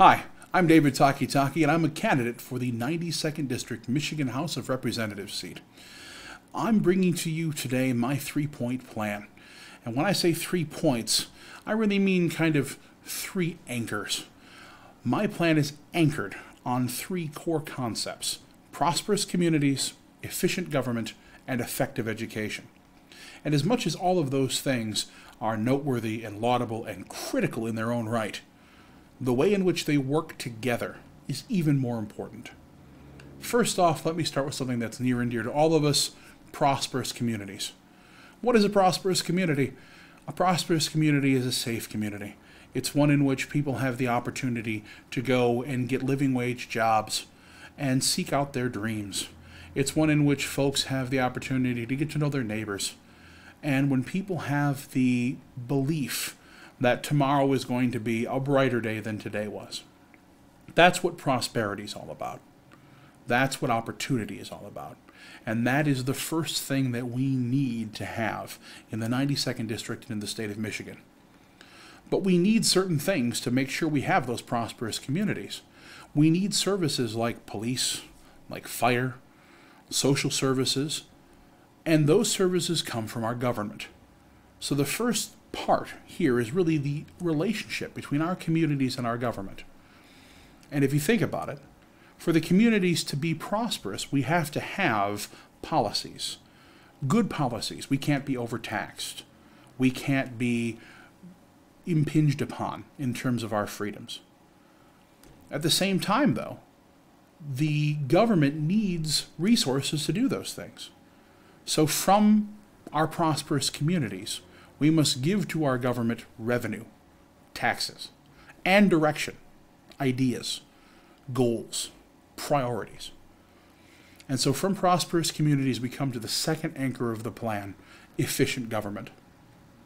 Hi, I'm David Takitaki, and I'm a candidate for the 92nd District Michigan House of Representatives seat. I'm bringing to you today my three-point plan. And when I say 3 points, I really mean kind of 3 anchors. My plan is anchored on 3 core concepts: prosperous communities, efficient government, and effective education. And as much as all of those things are noteworthy and laudable and critical in their own right, the way in which they work together is even more important. First off, let me start with something that's near and dear to all of us: prosperous communities. What is a prosperous community? A prosperous community is a safe community. It's one in which people have the opportunity to go and get living wage jobs and seek out their dreams. It's one in which folks have the opportunity to get to know their neighbors. And when people have the belief that tomorrow is going to be a brighter day than today was. That's what prosperity is all about. That's what opportunity is all about. And that is the first thing that we need to have in the 92nd District and in the state of Michigan. But we need certain things to make sure we have those prosperous communities. We need services like police, like fire, social services, and those services come from our government. So the first part here is really the relationship between our communities and our government. And if you think about it, for the communities to be prosperous, we have to have policies, good policies. We can't be overtaxed. We can't be impinged upon in terms of our freedoms. At the same time, though, the government needs resources to do those things. So from our prosperous communities, we must give to our government revenue, taxes, and direction, ideas, goals, priorities. And so from prosperous communities, we come to the second anchor of the plan: efficient government.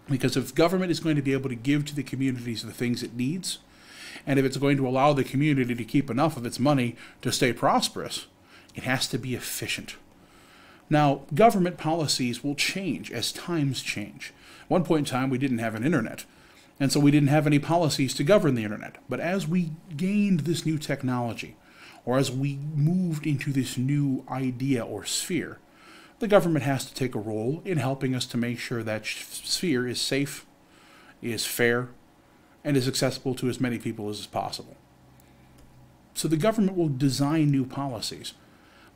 Because if government is going to be able to give to the communities the things it needs, and if it's going to allow the community to keep enough of its money to stay prosperous, it has to be efficient. Now, government policies will change as times change. At one point in time, we didn't have an internet, and so we didn't have any policies to govern the internet. But as we gained this new technology, or as we moved into this new idea or sphere, the government has to take a role in helping us to make sure that sphere is safe, is fair, and is accessible to as many people as possible. So the government will design new policies.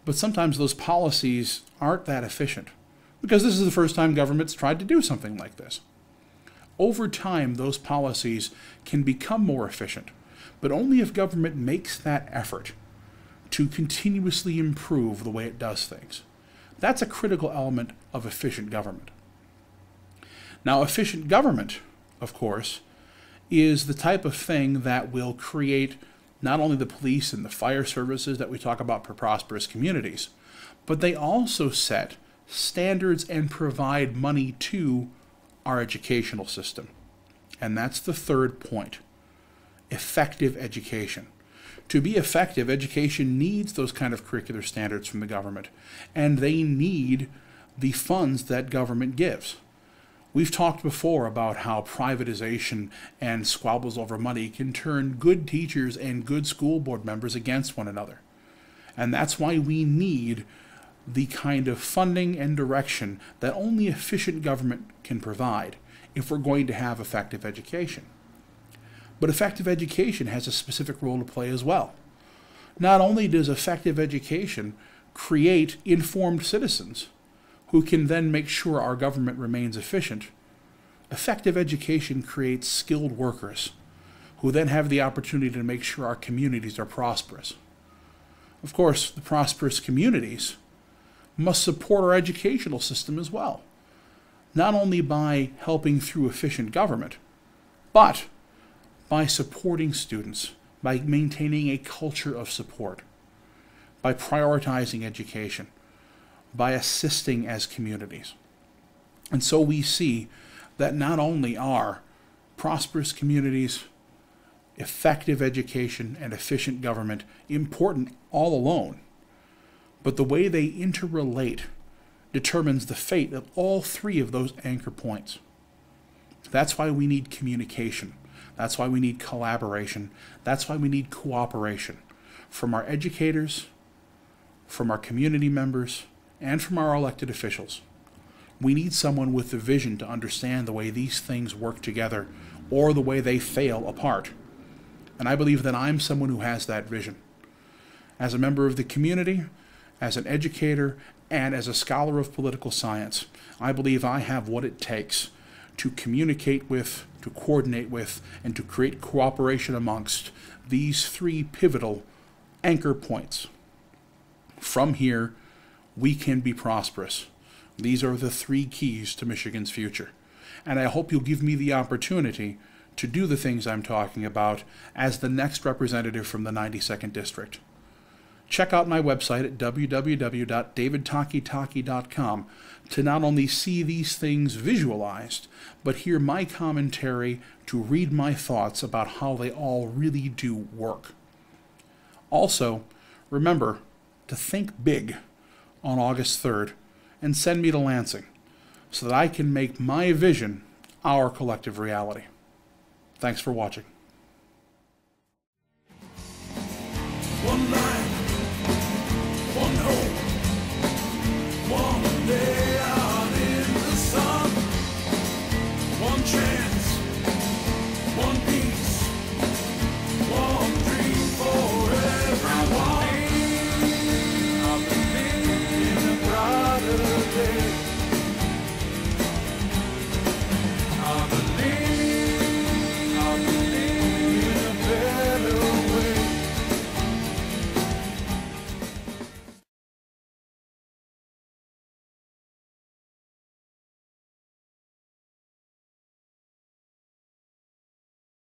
But sometimes those policies aren't that efficient, because this is the first time government's tried to do something like this. Over time, those policies can become more efficient, but only if government makes that effort to continuously improve the way it does things. That's a critical element of efficient government. Now, efficient government, of course, is the type of thing that will create not only the police and the fire services that we talk about for prosperous communities, but they also set standards and provide money to our educational system. And that's the third point: effective education. To be effective, education needs those kind of curricular standards from the government, and they need the funds that government gives. We've talked before about how privatization and squabbles over money can turn good teachers and good school board members against one another. And that's why we need the kind of funding and direction that only efficient government can provide if we're going to have effective education. But effective education has a specific role to play as well. Not only does effective education create informed citizens who can then make sure our government remains efficient, effective education creates skilled workers who then have the opportunity to make sure our communities are prosperous. Of course, the prosperous communities must support our educational system as well, not only by helping through efficient government, but by supporting students, by maintaining a culture of support, by prioritizing education, by assisting as communities. And so we see that not only are prosperous communities, effective education, and efficient government important all alone, but the way they interrelate determines the fate of all 3 of those anchor points. That's why we need communication. That's why we need collaboration. That's why we need cooperation from our educators, from our community members, and from our elected officials. We need someone with the vision to understand the way these things work together or the way they fail apart. And I believe that I'm someone who has that vision. As a member of the community, as an educator, and as a scholar of political science, I believe I have what it takes to communicate with, to coordinate with, and to create cooperation amongst these three pivotal anchor points. From here, we can be prosperous. These are the three keys to Michigan's future. And I hope you'll give me the opportunity to do the things I'm talking about as the next representative from the 92nd District. Check out my website at www.davidtakitaki.com to not only see these things visualized, but hear my commentary, to read my thoughts about how they all really do work. Also, remember to think big on August 3rd and send me to Lansing so that I can make my vision our collective reality. Thanks for watching. One night.